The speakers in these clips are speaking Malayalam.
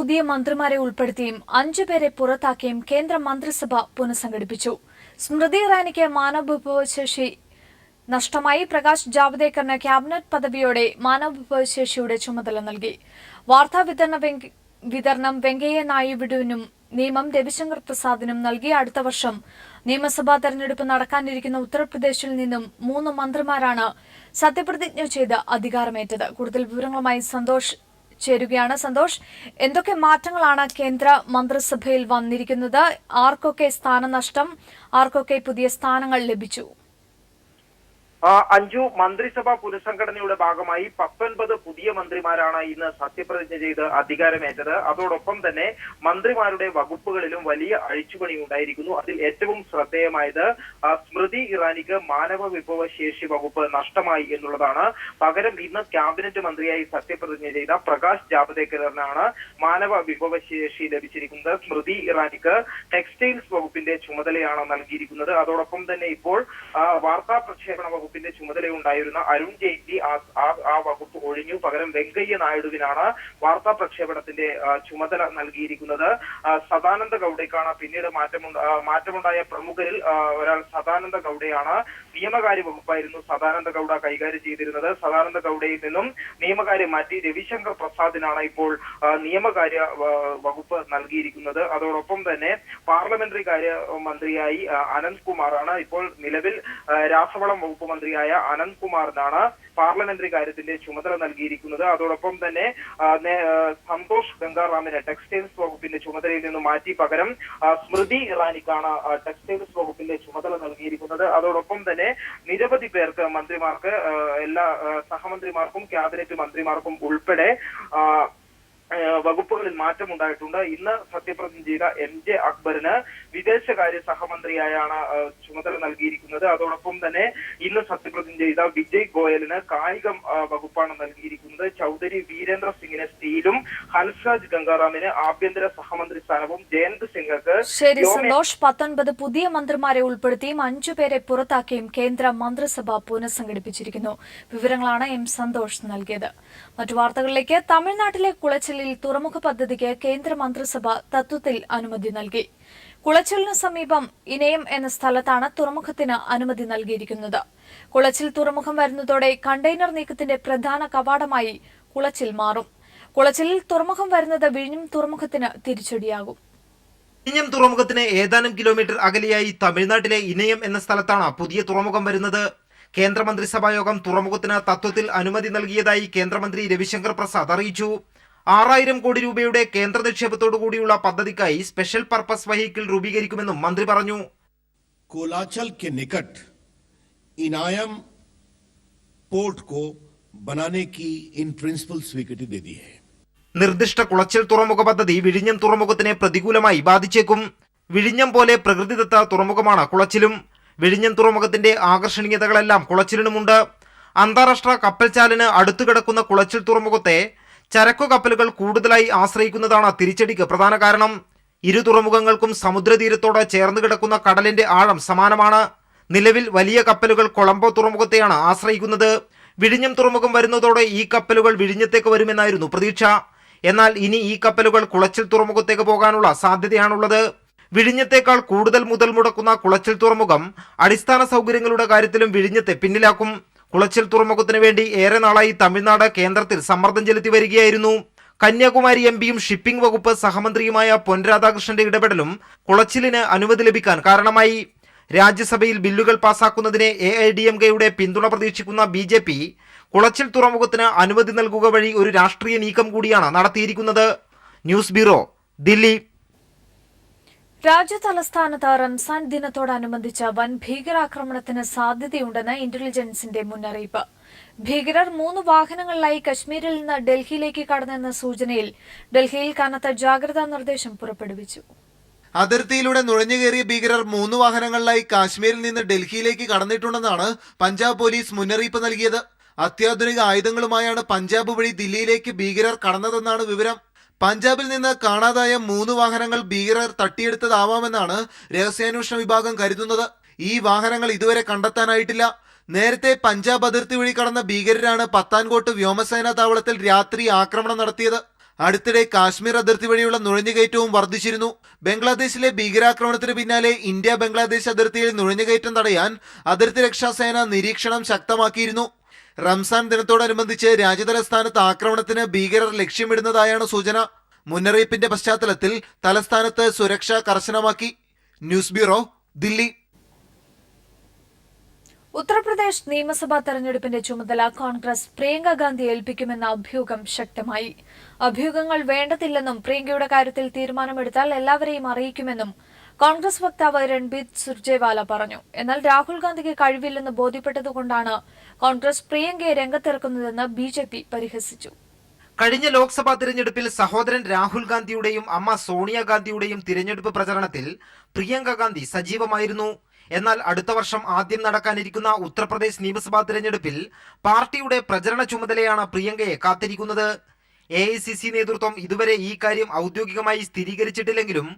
പുതിയ മന്ത്രിമാരെ ഉൾപ്പെടുത്തിയും 5 പേരെ പുറത്താക്കിയും കേന്ദ്ര മന്ത്രിസഭ പുനഃസംഘടിപ്പിച്ചു. സ്മൃതി ഇറാനിക്ക് മാനവവിഭവശേഷി നഷ്ടമായി. പ്രകാശ് ജാവ്ദേക്കറിന് ക്യാബിനറ്റ് പദവിയോടെ മാനവവിഭവശേഷിയുടെ ചുമതല നൽകി. വാർത്താവിതരണം വെങ്കയ്യ നായിഡുവിനും നിയമം രവിശങ്കർ പ്രസാദിനും നൽകി. അടുത്ത വർഷം നിയമസഭാ തെരഞ്ഞെടുപ്പ് നടക്കാനിരിക്കുന്ന ഉത്തർപ്രദേശിൽ നിന്നും 3 മന്ത്രിമാരാണ് സത്യപ്രതിജ്ഞ ചെയ്ത് അധികാരമേറ്റത്. കൂടുതൽ വിവരങ്ങളുമായി സന്തോഷ് ചേരുകയാണ്. സന്തോഷ്, എന്തൊക്കെ മാറ്റങ്ങളാണ് കേന്ദ്ര മന്ത്രിസഭയിൽ വന്നിരിക്കുന്നത്? ആർക്കൊക്കെ സ്ഥാനനഷ്ടം, ആർക്കൊക്കെ പുതിയ സ്ഥാനങ്ങൾ ലഭിച്ചു? അഞ്ജു, മന്ത്രിസഭാ പുനഃസംഘടനയുടെ ഭാഗമായി 19 പുതിയ മന്ത്രിമാരാണ് ഇന്ന് സത്യപ്രതിജ്ഞ ചെയ്ത് അധികാരമേറ്റത്. അതോടൊപ്പം തന്നെ മന്ത്രിമാരുടെ വകുപ്പുകളിലും വലിയ അഴിച്ചുപണി ഉണ്ടായിരിക്കുന്നു. അതിൽ ഏറ്റവും ശ്രദ്ധേയമായത് സ്മൃതി ഇറാനിക്ക് മാനവ വിഭവശേഷി വകുപ്പ് നഷ്ടമായി എന്നുള്ളതാണ്. പകരം ഇന്ന് ക്യാബിനറ്റ് മന്ത്രിയായി സത്യപ്രതിജ്ഞ ചെയ്ത പ്രകാശ് ജാവ്ദേക്കറിനാണ് മാനവ വിഭവശേഷി ലഭിച്ചിരിക്കുന്നത്. സ്മൃതി ഇറാനിക്ക് ടെക്സ്റ്റൈൽസ് വകുപ്പിന്റെ ചുമതലയാണ് നൽകിയിരിക്കുന്നത്. അതോടൊപ്പം തന്നെ ഇപ്പോൾ വാർത്താ പ്രക്ഷേപണ വകുപ്പിന്റെ ചുമതലയുണ്ടായിരുന്ന അരുൺ ജെയ്റ്റ്ലി ആ വകുപ്പ് ഒഴിഞ്ഞു. പകരം വെങ്കയ്യ നായിഡുവിനാണ് വാർത്താ പ്രക്ഷേപണത്തിന്റെ ചുമതല നൽകിയിരിക്കുന്നത്. സദാനന്ദ ഗൌഡയ്ക്കാണ് പിന്നീട് മാറ്റമുണ്ടായ പ്രമുഖരിൽ ഒരാൾ സദാനന്ദ ഗൌഡയാണ്. നിയമകാര്യ വകുപ്പായിരുന്നു സദാനന്ദ ഗൌഡ കൈകാര്യം ചെയ്തിരുന്നത്. സദാനന്ദ ഗൌഡയിൽ നിന്നും നിയമകാര്യം മാറ്റി രവിശങ്കർ പ്രസാദിനാണ് ഇപ്പോൾ നിയമകാര്യ വകുപ്പ് നൽകിയിരിക്കുന്നത്. അതോടൊപ്പം തന്നെ പാർലമെന്ററി കാര്യ മന്ത്രിയായി അനന്ത് കുമാറാണ്. ഇപ്പോൾ നിലവിൽ രാസവളം വകുപ്പ് മന്ത്രിയായ അനന്ത് കുമാറിനാണ് പാർലമെന്ററി കാര്യത്തിന്റെ ചുമതല നൽകിയിരിക്കുന്നത്. അതോടൊപ്പം തന്നെ സന്തോഷ് ഗംഗാറാമിനെ ടെക്സ്റ്റൈൽസ് വകുപ്പിന്റെ ചുമതലയിൽ നിന്ന് മാറ്റി പകരം സ്മൃതി ഇറാനിക്കാണ് ടെക്സ്റ്റൈൽസ് വകുപ്പിന്റെ ചുമതല നൽകിയിരിക്കുന്നത്. അതോടൊപ്പം തന്നെ നിരവധി പേർക്ക് മന്ത്രിമാർക്ക് എല്ലാ സഹമന്ത്രിമാർക്കും ക്യാബിനറ്റ് മന്ത്രിമാർക്കും ഉൾപ്പെടെ വകുപ്പുകളിൽ മാറ്റമുണ്ടായിട്ടുണ്ട്. ഇന്ന് സത്യപ്രതിജ്ഞ ചെയ്ത MJ അക്ബറിന് വിദേശകാര്യ സഹമന്ത്രിയായാണ് ചുമതല നൽകിയിരിക്കുന്നത്. അതോടൊപ്പം തന്നെ ഇന്ന് സത്യപ്രതിജ്ഞ ചെയ്ത വിജയ് ഗോയലിന് കായികം വകുപ്പാണ് നൽകിയിരിക്കുന്നത്. ചൌധരി വീരേന്ദ്ര സിംഗിന് സ്റ്റീലും ഹൻസ്രാജ് ഗംഗാറാമിന് ആഭ്യന്തര സഹമന്ത്രി സ്ഥാനവും ജയന്ത് സിംഗക്ക്. ശരി സന്തോഷ്, 19 പുതിയ മന്ത്രിമാരെ ഉൾപ്പെടുത്തിയും 5 പേരെ പുറത്താക്കിയും കേന്ദ്ര മന്ത്രിസഭ പുനഃസംഘടിപ്പിച്ചിരിക്കുന്നു. വിവരങ്ങളാണ് സന്തോഷ് നൽകിയത്. മറ്റു വാർത്തകളിലേക്ക്. തമിഴ്നാട്ടിലെ കുളച്ചിൽ തുറമുഖ പദ്ധതിക്ക് കേന്ദ്ര മന്ത്രിസഭ തത്വത്തിൽ അനുമതി നൽകി. കുളച്ചിലിന് സമീപം ഇനയം എന്ന സ്ഥലത്താണ് തുറമുഖത്തിന് അനുമതി നൽകിയിരിക്കുന്നത്. കുളച്ചിൽ തുറമുഖം വരുന്നതോടെ കണ്ടെയ്നർ നീക്കത്തിന്റെ പ്രധാന കവാടമായി കുളച്ചിൽ മാറും. കുളച്ചിലിൽ തുറമുഖം വരുന്നത് വിഴിഞ്ഞം തുറമുഖത്തിന് തിരിച്ചടിയാകും. വിഴിഞ്ഞം തുറമുഖത്തിന് ഏതാനും കിലോമീറ്റർ അകലെയായി തമിഴ്നാട്ടിലെ ഇനയം എന്ന സ്ഥലത്താണ് പുതിയ തുറമുഖം വരുന്നത്. കേന്ദ്രമന്ത്രിസഭാ യോഗം തുറമുഖത്തിന് തത്വത്തിൽ അനുമതി നൽകിയതായി കേന്ദ്രമന്ത്രി രവിശങ്കർ പ്രസാദ് അറിയിച്ചു. 6000 കോടി രൂപയുടെ കേന്ദ്ര നിക്ഷേപത്തോടുകൂടിയുള്ള പദ്ധതിക്കായി സ്പെഷ്യൽ പർപ്പസ് വെഹിക്കിൾ രൂപീകരിക്കുമെന്നും മന്ത്രി പറഞ്ഞു. कोलाचल के निकट इनायम पोर्ट को बनाने की इन प्रिंसिपल स्वीकृति दे दी है. നിർദ്ദിഷ്ട കുളച്ചിൽ തുറമുഖ പദ്ധതി വിഴിഞ്ഞം തുറമുഖത്തിനെ പ്രതികൂലമായി ബാധിച്ചേക്കും. വിഴിഞ്ഞം പോലെ പ്രകൃതിദത്ത തുറമുഖമാണ് കുളച്ചിലും. വിഴിഞ്ഞം തുറമുഖത്തിന്റെ ആകർഷണീയതകളെല്ലാം കുളച്ചിലിനുമുണ്ട്. അന്താരാഷ്ട്ര കപ്പൽചാലിന് അടുത്തു കിടക്കുന്ന കുളച്ചിൽ തുറമുഖത്തെ ചരക്കു കപ്പലുകൾ കൂടുതലായി ആശ്രയിക്കുന്നതാണ് തിരിച്ചടിക്ക് പ്രധാന കാരണം. ഇരു തുറമുഖങ്ങൾക്കും സമുദ്രതീരത്തോട് ചേർന്ന് കിടക്കുന്ന കടലിന്റെ ആഴം സമാനമാണ്. നിലവിൽ വലിയ കപ്പലുകൾ കൊളംബോ തുറമുഖത്തെയാണ് ആശ്രയിക്കുന്നത്. വിഴിഞ്ഞം തുറമുഖം വരുന്നതോടെ ഈ കപ്പലുകൾ വിഴിഞ്ഞത്തേക്ക് വരുമെന്നായിരുന്നു പ്രതീക്ഷ. എന്നാൽ ഇനി ഈ കപ്പലുകൾ കുളച്ചിൽ തുറമുഖത്തേക്ക് പോകാനുള്ള സാധ്യതയാണുള്ളത്. വിഴിഞ്ഞത്തേക്കാൾ കൂടുതൽ മുതൽ മുടക്കുന്ന കുളച്ചിൽ തുറമുഖം അടിസ്ഥാന സൗകര്യങ്ങളുടെ കാര്യത്തിലും വിഴിഞ്ഞത്തെ പിന്നിലാക്കും. കുളച്ചിൽ തുറമുഖത്തിന് വേണ്ടി ഏറെ നാളായി തമിഴ്നാട് കേന്ദ്രത്തിൽ സമ്മർദ്ദം ചെലുത്തി വരികയായിരുന്നു. കന്യാകുമാരി MPയും ഷിപ്പിംഗ് വകുപ്പ് സഹമന്ത്രിയുമായ പൊൻ രാധാകൃഷ്ണന്റെ ഇടപെടലും കുളച്ചിലിന് അനുമതി ലഭിക്കാൻ കാരണമായി. രാജ്യസഭയിൽ ബില്ലുകൾ പാസാക്കുന്നതിന് AIDMKയുടെ പിന്തുണ പ്രതീക്ഷിക്കുന്ന BJP കുളച്ചിൽ തുറമുഖത്തിന് അനുമതി നൽകുക വഴി ഒരു രാഷ്ട്രീയ നീക്കം കൂടിയാണ് നടത്തിയിരിക്കുന്നത്. News bureau, Delhi. രാജ്യതലസ്ഥാനത്ത് റംസാൻ ദിനത്തോടനുബന്ധിച്ച് വൻ ഭീകരാക്രമണത്തിന് സാധ്യതയുണ്ടെന്ന് ഇന്റലിജൻസിന്റെ മുന്നറിയിപ്പ്. ഭീകരർ 3 വാഹനങ്ങളിലായി കശ്മീരിൽ നിന്ന് ഡൽഹിയിലേക്ക് കടന്നെന്ന സൂചനയിൽ ഡൽഹിയിൽ കനത്ത ജാഗ്രതാ നിർദ്ദേശം പുറപ്പെടുവിച്ചു. അതിർത്തിയിലൂടെ നുഴഞ്ഞുകയറിയ ഭീകരർ 3 വാഹനങ്ങളിലായി കാശ്മീരിൽ നിന്ന് ഡൽഹിയിലേക്ക് കടന്നിട്ടുണ്ടെന്നാണ് പഞ്ചാബ് പോലീസ് മുന്നറിയിപ്പ് നൽകിയത്. അത്യാധുനിക ആയുധങ്ങളുമായാണ് പഞ്ചാബ് വഴി ദില്ലിയിലേക്ക് ഭീകരർ കടന്നതെന്നാണ് വിവരം. പഞ്ചാബിൽ നിന്ന് കാണാതായ 3 വാഹനങ്ങൾ ഭീകരർ തട്ടിയെടുത്തതാവാമെന്നാണ് രഹസ്യാന്വേഷണ വിഭാഗം കരുതുന്നത്. ഈ വാഹനങ്ങൾ ഇതുവരെ കണ്ടെത്താനായിട്ടില്ല. നേരത്തെ പഞ്ചാബ് അതിർത്തി വഴി കടന്ന ഭീകരരാണ് പത്താൻകോട്ട് വ്യോമസേനാ താവളത്തിൽ രാത്രി ആക്രമണം നടത്തിയത്. അടുത്തിടെ കാശ്മീർ അതിർത്തി വഴിയുള്ള നുഴഞ്ഞുകയറ്റവും വർദ്ധിച്ചിരുന്നു. ബംഗ്ലാദേശിലെ ഭീകരാക്രമണത്തിന് പിന്നാലെ ഇന്ത്യ ബംഗ്ലാദേശ് അതിർത്തിയിൽ നുഴഞ്ഞുകയറ്റം തടയാൻ അതിർത്തി രക്ഷാസേന നിരീക്ഷണം ശക്തമാക്കിയിരുന്നു. റംസാൻ ദിനത്തോടനുബന്ധിച്ച് രാജ്യതലസ്ഥാനത്ത് ആക്രമണത്തിന് ഭീകരർ ലക്ഷ്യമിടുന്നതായാണ് സൂചന. മുന്നറിയിപ്പിന്റെ പശ്ചാത്തലത്തിൽ തലസ്ഥാനത്ത് സുരക്ഷ കർശനമാക്കി. News bureau, Delhi. ഉത്തർപ്രദേശ് നിയമസഭാ തെരഞ്ഞെടുപ്പിന്റെ ചുമതല കോൺഗ്രസ് പ്രിയങ്ക ഗാന്ധി ഏൽപ്പിക്കുമെന്ന അഭ്യൂഹം ശക്തമായി. അഭ്യൂഹങ്ങൾ വേണ്ടതില്ലെന്നും പ്രിയങ്കയുടെ കാര്യത്തിൽ തീരുമാനമെടുത്താൽ എല്ലാവരെയും അറിയിക്കുമെന്നും കോൺഗ്രസ് വക്താവ് രൺബീർ സുർജേവാല പറഞ്ഞു. എന്നാൽ രാഹുൽ ഗാന്ധിക്ക് കഴിവില്ലെന്ന് ബോധ്യപ്പെട്ടതുകൊണ്ടാണ് കോൺഗ്രസ് പ്രിയങ്കയെ രംഗത്തിറക്കുന്നതെന്ന് ബിജെപി പരിഹസിച്ചു. കഴിഞ്ഞ ലോക്സഭാ തിരഞ്ഞെടുപ്പിൽ സഹോദരൻ രാഹുൽ ഗാന്ധിയുടെയും അമ്മ സോണിയാഗാന്ധിയുടെയും തിരഞ്ഞെടുപ്പ് പ്രചരണത്തിൽ പ്രിയങ്ക ഗാന്ധി സജീവമായിരുന്നു. എന്നാൽ അടുത്ത വർഷം ആദ്യം നടക്കാനിരിക്കുന്ന ഉത്തർപ്രദേശ് നിയമസഭാ തിരഞ്ഞെടുപ്പിൽ പാർട്ടിയുടെ പ്രചരണ ചുമതലയാണ് പ്രിയങ്കയെ കാത്തിരിക്കുന്നത്. AICC നേതൃത്വം ഇതുവരെ ഈ കാര്യം ഔദ്യോഗികമായി സ്ഥിരീകരിച്ചിട്ടില്ലെങ്കിലും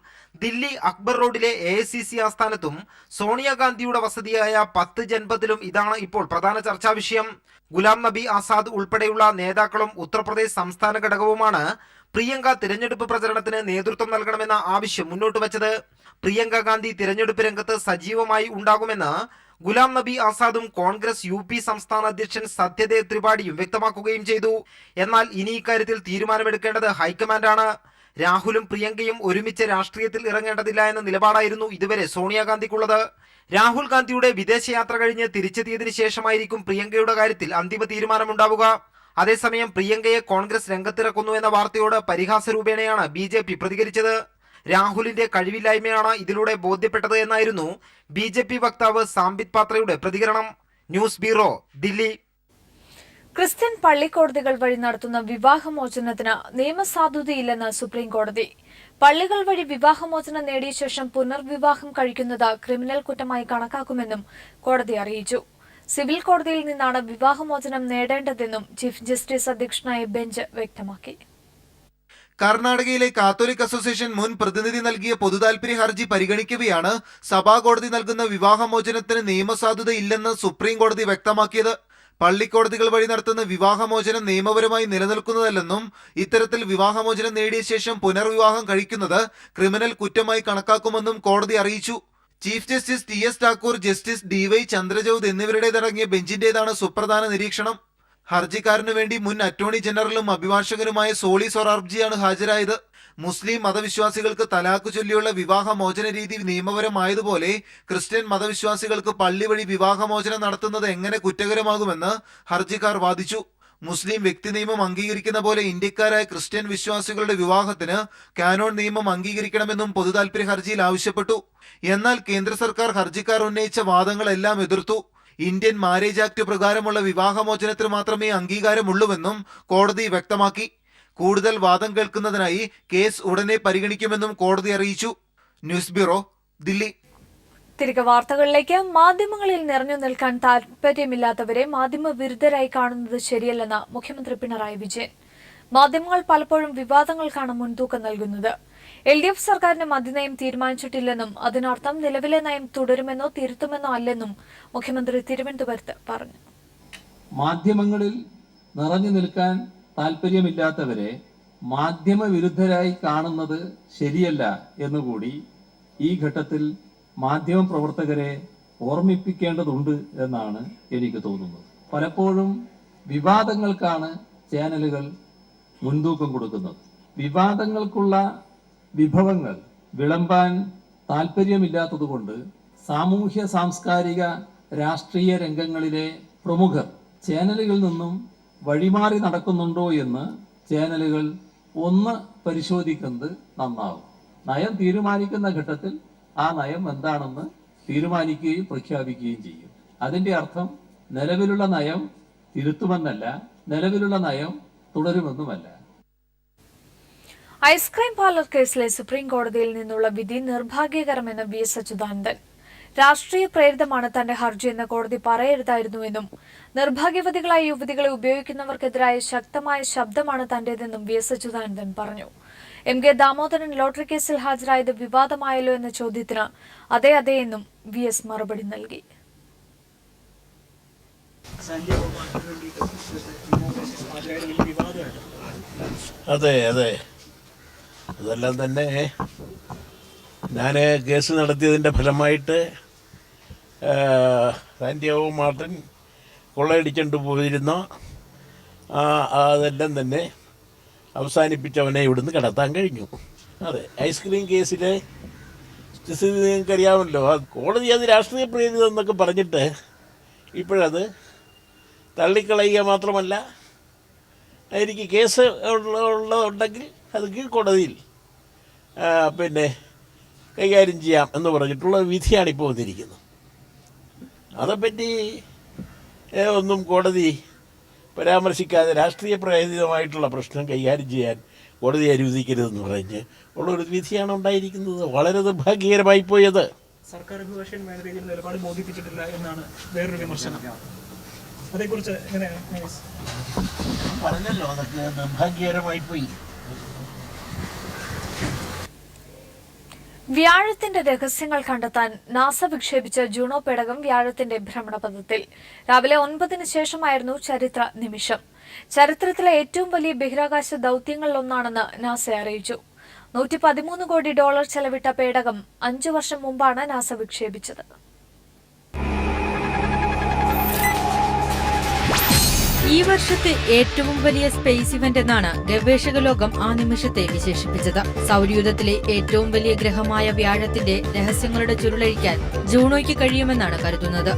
ദില്ലി അക്ബർ റോഡിലെ AICC ആസ്ഥാനത്തും സോണിയാഗാന്ധിയുടെ വസതിയായ 10 ജൻപത്തിലും ഇതാണ് ഇപ്പോൾ പ്രധാന ചർച്ചാ വിഷയം. ഗുലാം നബി ആസാദ് ഉൾപ്പെടെയുള്ള നേതാക്കളും ഉത്തർപ്രദേശ് സംസ്ഥാന ഘടകവുമാണ് പ്രിയങ്ക തിരഞ്ഞെടുപ്പ് പ്രചരണത്തിന് നേതൃത്വം നൽകണമെന്ന ആവശ്യം മുന്നോട്ട് വച്ചത്. പ്രിയങ്ക ഗാന്ധി തിരഞ്ഞെടുപ്പ് രംഗത്ത് സജീവമായി ഉണ്ടാകുമെന്ന് ഗുലാം നബി ആസാദും കോൺഗ്രസ് UP സംസ്ഥാന അധ്യക്ഷൻ സത്യദേവ് ത്രിപാഠിയും വ്യക്തമാക്കുകയും ചെയ്തു. എന്നാൽ ഇനി ഇക്കാര്യത്തിൽ തീരുമാനമെടുക്കേണ്ടത് ഹൈക്കമാൻഡാണ്. രാഹുലും പ്രിയങ്കയും ഒരുമിച്ച് രാഷ്ട്രീയത്തിൽ ഇറങ്ങേണ്ടതില്ല എന്ന നിലപാടായിരുന്നു ഇതുവരെ സോണിയാഗാന്ധിക്കുള്ളത്. രാഹുൽ ഗാന്ധിയുടെ വിദേശയാത്ര കഴിഞ്ഞ് തിരിച്ചെത്തിയതിനു ശേഷമായിരിക്കും പ്രിയങ്കയുടെ കാര്യത്തിൽ അന്തിമ തീരുമാനമുണ്ടാവുക. അതേസമയം പ്രിയങ്കയെ കോൺഗ്രസ് രംഗത്തിറക്കുന്നു എന്ന വാർത്തയോട് പരിഹാസ രൂപേണയാണ് BJP പ്രതികരിച്ചത്. രാഹുലിന്റെ കഴിവില്ലായ്മയാണ് ഇതിലൂടെ ബോധ്യപ്പെട്ടത് എന്നായിരുന്നു BJP വക്താവ് സാംബിത് പാത്രയുടെ പ്രതികരണം. News bureau, Delhi. ക്രിസ്ത്യൻ പള്ളിക്കോടതികൾ വഴി നടത്തുന്ന വിവാഹമോചനത്തിന് നിയമസാധുതയില്ലെന്ന് സുപ്രീം കോടതി. പള്ളികൾ വഴി വിവാഹമോചനം നേടിയ ശേഷം പുനർവിവാഹം കഴിക്കുന്നത് ക്രിമിനൽ കുറ്റമായി കണക്കാക്കുമെന്നും കോടതി അറിയിച്ചു. സിവിൽ കോടതിയിൽ നിന്നാണ് വിവാഹമോചനം നേടേണ്ടതെന്നും ചീഫ് ജസ്റ്റിസ് അധ്യക്ഷനായ ബെഞ്ച് വ്യക്തമാക്കി. കർണാടകയിലെ കാത്തോലിക് അസോസിയേഷൻ മുൻ പ്രതിനിധി നൽകിയ പൊതുതാൽപര്യ ഹർജി പരിഗണിക്കവെയാണ് സഭാ കോടതി നൽകുന്ന വിവാഹമോചനത്തിന് നിയമസാധുതയില്ലെന്ന് സുപ്രീം കോടതി വ്യക്തമാക്കിയത്. പള്ളിക്കോടതികൾ വഴി നടത്തുന്ന വിവാഹമോചനം നിയമപരമായി നിലനിൽക്കുന്നതല്ലെന്നും ഇത്തരത്തിൽ വിവാഹമോചനം നേടിയ ശേഷം പുനർവിവാഹം കഴിക്കുന്നത് ക്രിമിനൽ കുറ്റമായി കണക്കാക്കുമെന്നും കോടതി അറിയിച്ചു. Chief justice TS Thakur, justice DY ചന്ദ്രചൌദ് എന്നിവരുടേതടങ്ങിയ ബെഞ്ചിന്റേതാണ് സുപ്രധാന നിരീക്ഷണം. ഹർജിക്കാരനു വേണ്ടി മുൻ അറ്റോർണി ജനറലും അഭിഭാഷകനുമായ സോളി സൊറാബ്ജിയാണ് ഹാജരായത്. മുസ്ലിം മതവിശ്വാസികൾക്ക് തലാഖ് ചൊല്ലിയുള്ള വിവാഹമോചന രീതി നിയമപരമായതുപോലെ ക്രിസ്ത്യൻ മതവിശ്വാസികൾക്ക് പള്ളി വഴി വിവാഹമോചനം നടത്തുന്നത് എങ്ങനെ കുറ്റകരമാകുമെന്ന് ഹർജിക്കാർ വാദിച്ചു. മുസ്ലിം വ്യക്തി നിയമം അംഗീകരിക്കുന്ന പോലെ ഇന്ത്യക്കാരായ ക്രിസ്ത്യൻ വിശ്വാസികളുടെ വിവാഹത്തിന് കാനോൺ നിയമം അംഗീകരിക്കണമെന്നും പൊതുതാൽപര്യ ഹർജിയിൽ ആവശ്യപ്പെട്ടു. എന്നാൽ കേന്ദ്ര സർക്കാർ ഹർജിക്കാർ ഉന്നയിച്ച വാദങ്ങളെല്ലാം എതിർത്തു. ഇന്ത്യൻ മാരേജ് ആക്ട് പ്രകാരമുള്ള വിവാഹമോചനത്തിന് മാത്രമേ അംഗീകാരമുള്ളൂവെന്നും കോടതി വ്യക്തമാക്കി. കൂടുതൽ വാദം കേൾക്കുന്നതിനായി കേസ് ഉടനെ പരിഗണിക്കുമെന്നും കോടതി അറിയിച്ചു. News bureau, Delhi. തിരികെ വാർത്തകളിലേക്ക്. മാധ്യമങ്ങളിൽ നിറഞ്ഞു നിൽക്കാൻ താൽപര്യമില്ലാത്തവരെ മാധ്യമവിരുദ്ധരായി കാണുന്നത് ശരിയല്ലെന്ന് മുഖ്യമന്ത്രി പിണറായി വിജയൻ. മാധ്യമങ്ങൾ പലപ്പോഴും വിവാദങ്ങൾക്കാണ് മുൻതൂക്കം നൽകുന്നത്. LDF സർക്കാരിന്റെ മദ്യനയം തീരുമാനിച്ചിട്ടില്ലെന്നും അതിനർത്ഥം നിലവിലെ നയം തുടരുമെന്നോ തിരുത്തുമെന്നോ അല്ലെന്നും മുഖ്യമന്ത്രി തിരുവനന്തപുരത്ത് പറഞ്ഞു. മാധ്യമങ്ങളിൽ നിറഞ്ഞു നിൽക്കാൻ താല്പര്യമില്ലാത്തവരെ മാധ്യമവിരുദ്ധരായി കാണുന്നത് ശരിയല്ല എന്നുകൂടി ഈ ഘട്ടത്തിൽ മാധ്യമ പ്രവർത്തകരെ ഓർമ്മിപ്പിക്കേണ്ടതുണ്ട് എന്നാണ് എനിക്ക് തോന്നുന്നത്. പലപ്പോഴും വിവാദങ്ങൾക്കാണ് ചാനലുകൾ മുൻതൂക്കം കൊടുക്കുന്നത്. വിവാദങ്ങൾക്കുള്ള വിഭവങ്ങൾ വിളമ്പാൻ താല്പര്യമില്ലാത്തതുകൊണ്ട് സാമൂഹ്യ സാംസ്കാരിക രാഷ്ട്രീയ രംഗങ്ങളിലെ പ്രമുഖർ ചാനലുകളിൽ നിന്നും വഴിമാറി നടക്കുന്നുണ്ടോ എന്ന് ചാനലുകൾ ഒന്ന് പരിശോധിക്കുന്നത് നന്നാവും. നയം തീരുമാനിക്കുന്ന ഘട്ടത്തിൽ ആ നയം എന്താണെന്ന് തീരുമാനിക്കുകയും പ്രഖ്യാപിക്കുകയും ചെയ്യും. അതിന്റെ അർത്ഥം നിലവിലുള്ള നയം തിരുത്തുമെന്നല്ല, നിലവിലുള്ള നയം തുടരുമെന്നുമല്ല. ഐസ്ക്രീം പാർലർ കേസിലെ സുപ്രീം കോടതിയിൽ നിന്നുള്ള വിധി നിർഭാഗ്യകരമെന്ന് VS അച്യുതാനന്ദൻ. രാഷ്ട്രീയ പ്രേരിതമാണ് തന്റെ ഹർജിയെന്ന് കോടതി പറയരുതായിരുന്നുവെന്നും നിർഭാഗ്യവതികളായ യുവതികളെ ഉപയോഗിക്കുന്നവർക്കെതിരായ ശക്തമായ ശബ്ദമാണ് തന്റേതെന്നും VS അച്യുതാനന്ദൻ പറഞ്ഞു. MK ദാമോദരൻ ലോട്ടറി കേസിൽ ഹാജരായത് വിവാദമായല്ലോ എന്ന ചോദ്യത്തിന് അതെ എന്നും VS മറുപടി നൽകി. അതെ അതെ, അതെല്ലാം തന്നെ ഞാൻ കേസ് നടത്തിയതിൻ്റെ ഫലമായിട്ട് സാന്റിയാഗോ മാർട്ടിൻ കൊള്ളയടിച്ചുകൊണ്ട് പോയിരുന്ന അതെല്ലാം തന്നെ അവസാനിപ്പിച്ചവനെ ഇവിടുന്ന് കടത്താൻ കഴിഞ്ഞു. അതെ, ഐസ്ക്രീം കേസിലെ സ്ഥിതി നിങ്ങൾക്കറിയാമല്ലോ. കോടതി അത് രാഷ്ട്രീയ പ്രേരിതം എന്നൊക്കെ പറഞ്ഞിട്ട് ഇപ്പോഴത് തള്ളിക്കളയുക മാത്രമല്ല, എനിക്ക് കേസ് ഉണ്ടെങ്കിൽ അത് കീഴ്ക്കോടതിയിൽ കൈകാര്യം ചെയ്യാം എന്ന് പറഞ്ഞിട്ടുള്ള വിധിയാണിപ്പോൾ വന്നിരിക്കുന്നത്. അതേപ്പറ്റി ഒന്നും കോടതി പരാമർശിക്കാതെ രാഷ്ട്രീയ പ്രേരിതമായിട്ടുള്ള പ്രശ്നം കൈകാര്യം ചെയ്യാൻ കോടതി അനുവദിക്കരുതെന്ന് പറഞ്ഞ് ഉള്ളൊരു വിധിയാണ് ഉണ്ടായിരിക്കുന്നത്. വളരെ നിർഭാഗ്യകരമായി പോയത്. സർക്കാർ അഭിഭാഷകൻ വേണ്ട രീതിയിൽ നിലപാട് ബോധിപ്പിച്ചിട്ടില്ല എന്നാണ് വേറൊരു വിമർശനം. അതേക്കുറിച്ച് എങ്ങനെയാണ്? പറഞ്ഞല്ലോ, അതൊക്കെ നിർഭാഗ്യകരമായി പോയി. വ്യാഴത്തിന്റെ രഹസ്യങ്ങൾ കണ്ടെത്താൻ നാസ വിക്ഷേപിച്ച ജൂണോ പേടകം വ്യാഴത്തിന്റെ ഭ്രമണപഥത്തിൽ. രാവിലെ 9-ന് ശേഷമായിരുന്നു ചരിത്ര നിമിഷം. ചരിത്രത്തിലെ ഏറ്റവും വലിയ ബഹിരാകാശ ദൌത്യങ്ങളിലൊന്നാണെന്ന് നാസ അറിയിച്ചു. $113 കോടി ചെലവിട്ട പേടകം 5 വർഷം മുമ്പാണ് നാസ വിക്ഷേപിച്ചത്. ഈ വർഷത്തെ ഏറ്റവും വലിയ സ്പേസ് ഇവന്റ് എന്നാണ് ഗവേഷക ലോകം ആ നിമിഷത്തെ വിശേഷിപ്പിച്ചത്. സൗരയൂഥത്തിലെ ഏറ്റവും വലിയ ഗ്രഹമായ വ്യാഴത്തിന്റെ രഹസ്യങ്ങളുടെ ചുരുളഴിക്കാൻ ജൂണോയ്ക്ക് കഴിയുമെന്നാണ് കരുതുന്നത്.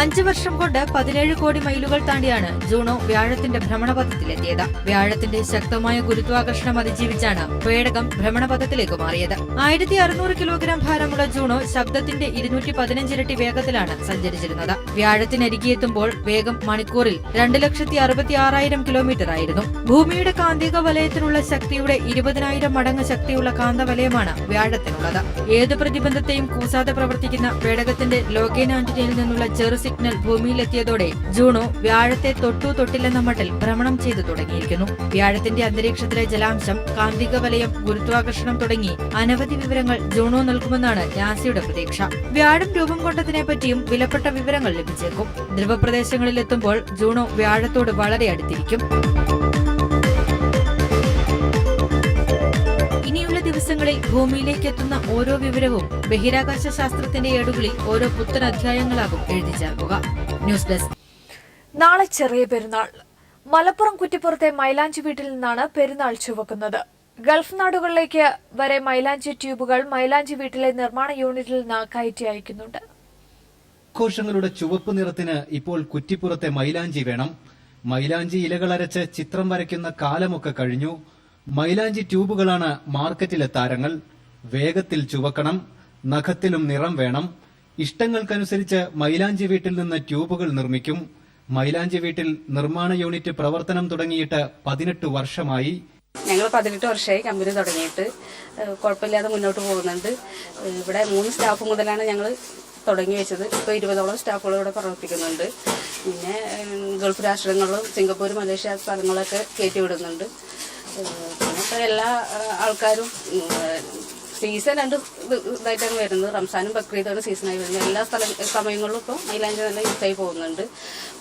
5 വർഷം കൊണ്ട് 17 കോടി മൈലുകൾ താണ്ടിയാണ് ജൂണോ വ്യാഴത്തിന്റെ ഭ്രമണപഥത്തിലെത്തിയത്. വ്യാഴത്തിന്റെ ശക്തമായ ഗുരുത്വാകർഷണം അതിജീവിച്ചാണ് പേടകം ഭ്രമണപഥത്തിലേക്ക് മാറിയത്. 1600 കിലോഗ്രാം ഭാരമുള്ള ജൂണോ ശബ്ദത്തിന്റെ 215 ഇരട്ടി വേഗത്തിലാണ് സഞ്ചരിച്ചിരുന്നത്. വ്യാഴത്തിനരികെയെത്തുമ്പോൾ വേഗം മണിക്കൂറിൽ 2,66,000 കിലോമീറ്റർ ആയിരുന്നു. ഭൂമിയുടെ കാന്തിക വലയത്തിനുള്ള ശക്തിയുടെ 20,000 മടങ്ങ് ശക്തിയുള്ള കാന്തവലയമാണ് വ്യാഴത്തിനുള്ളത്. ഏത് പ്രതിബന്ധത്തെയും കൂസാതെ പ്രവർത്തിക്കുന്ന പേടകത്തിന്റെ ലോഗേൻ ആന്റിനയിൽ നിന്നുള്ള ചെറു സിഗ്നൽ ഭൂമിയിലെത്തിയതോടെ ജൂണോ വ്യാഴത്തെ തൊട്ടില്ലെന്ന മട്ടിൽ ഭ്രമണം ചെയ്തു തുടങ്ങിയിരിക്കുന്നു. വ്യാഴത്തിന്റെ അന്തരീക്ഷത്തിലെ ജലാംശം, കാന്തിക വലയം, ഗുരുത്വാകർഷണം തുടങ്ങി അനവധി വിവരങ്ങൾ ജൂണോ നൽകുമെന്നാണ് നാസയുടെ പ്രതീക്ഷ. വ്യാഴം രൂപം കൊണ്ടതിനെപ്പറ്റിയും വിലപ്പെട്ട വിവരങ്ങൾ ലഭിച്ചേക്കും. ധ്രുവപ്രദേശങ്ങളിലെത്തുമ്പോൾ ജൂണോ വ്യാഴത്തോട് വളരെ അടുത്തിരിക്കും. ഇനിയുള്ള ദിവസങ്ങളിൽ ഭൂമിയിലേക്ക് എത്തുന്ന ഓരോ വിവരവും ബഹിരാകാശ ശാസ്ത്രത്തിന്റെ ഏടുകളിൽ ഓരോ പുത്തൻ അധ്യായങ്ങളാകും എഴുതി ചേർക്കുക. News desk. നാളെ ചെറിയ പെരുന്നാൾ. മലപ്പുറം കുറ്റിപ്പുറത്തെ മൈലാഞ്ചി വീട്ടിൽ നിന്നാണ് പെരുന്നാൾ ചുവക്കുന്നത്. ഗൾഫ് നാടുകളിലേക്ക് വരെ മൈലാഞ്ചി ട്യൂബുകൾ മൈലാഞ്ചി വീട്ടിലെ നിർമ്മാണ യൂണിറ്റിൽ നിന്ന് കയറ്റി അയക്കുന്നുണ്ട്. ആഘോഷങ്ങളുടെ ചുവപ്പ് നിറത്തിന് ഇപ്പോൾ കുറ്റിപ്പുറത്തെ മൈലാഞ്ചി വേണം. മൈലാഞ്ചി ഇലകളരച്ച് ചിത്രം വരയ്ക്കുന്ന കാലമൊക്കെ കഴിഞ്ഞു. മൈലാഞ്ചി ട്യൂബുകളാണ് മാർക്കറ്റിലെ താരങ്ങൾ. വേഗത്തിൽ ചുവക്കണം, നഖത്തിലും നിറം വേണം. ഇഷ്ടങ്ങൾക്കനുസരിച്ച് മൈലാഞ്ചി വീട്ടിൽ നിന്ന് ട്യൂബുകൾ നിർമ്മിക്കും. മൈലാഞ്ചി വീട്ടിൽ നിർമ്മാണ യൂണിറ്റ് പ്രവർത്തനം തുടങ്ങിയിട്ട് 18 വർഷമായി. ഞങ്ങൾ 18 വർഷമായി കമ്പനി തുടങ്ങിയിട്ട് കുഴപ്പമില്ലാതെ മുന്നോട്ട് പോകുന്നുണ്ട്. ഇവിടെ 3 സ്റ്റാഫ് മുതലാണ് ഞങ്ങൾ തുടങ്ങി വെച്ചത്. ഇപ്പോൾ 20ഓളം സ്റ്റാഫുകൾ ഇവിടെ പ്രവർത്തിക്കുന്നുണ്ട്. പിന്നെ ഗൾഫ് രാഷ്ട്രങ്ങളിലും സിംഗപ്പൂർ, മലേഷ്യ സ്ഥലങ്ങളൊക്കെ കയറ്റിവിടുന്നുണ്ട്. പിന്നെ ഇപ്പോൾ എല്ലാ ആൾക്കാരും സീസൺ 2 ഇതായിട്ടാണ് വരുന്നത്. റംസാനും ബക്രീദാണ് സീസണായി വരുന്നത്. എല്ലാ സമയങ്ങളിലും ഇപ്പോൾ മൈലാഞ്ചി നല്ല യൂസായി പോകുന്നുണ്ട്.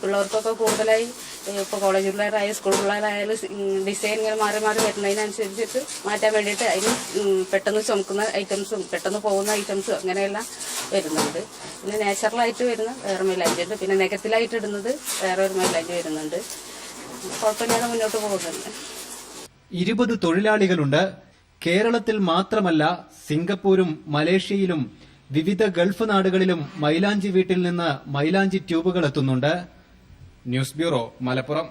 പിള്ളേർക്കൊക്കെ കൂടുതലായി ഇപ്പോൾ കോളേജ് പിള്ളേരായാലും സ്കൂൾ പിള്ളേരായാലും ഡിസൈൻ ഇങ്ങനെ മാറി മാറി വരുന്നതിനനുസരിച്ചിട്ട് മാറ്റാൻ വേണ്ടിയിട്ട് അതിന് പെട്ടെന്ന് ചുമക്കുന്ന ഐറ്റംസും പെട്ടെന്ന് പോകുന്ന ഐറ്റംസും അങ്ങനെയെല്ലാം വരുന്നുണ്ട്. പിന്നെ നാച്ചുറലായിട്ട് വരുന്ന വേറെ മൈലാഞ്ചി ഉണ്ട്. പിന്നെ നെഗത്തിലായിട്ട് ഇടുന്നത് വേറെ ഒരു മൈലാഞ്ചി വരുന്നുണ്ട്. കുഴപ്പമില്ലാതെ മുന്നോട്ട് പോകുന്നുണ്ട്. 20 തൊഴിലാളികളുണ്ട്. കേരളത്തിൽ മാത്രമല്ല, സിംഗപ്പൂരും മലേഷ്യയിലും വിവിധ ഗൾഫ് നാടുകളിലും മൈലാഞ്ചി വീട്ടിൽ നിന്ന് മൈലാഞ്ചി ട്യൂബുകൾ എത്തുന്നുണ്ട്. News bureau, Malappuram.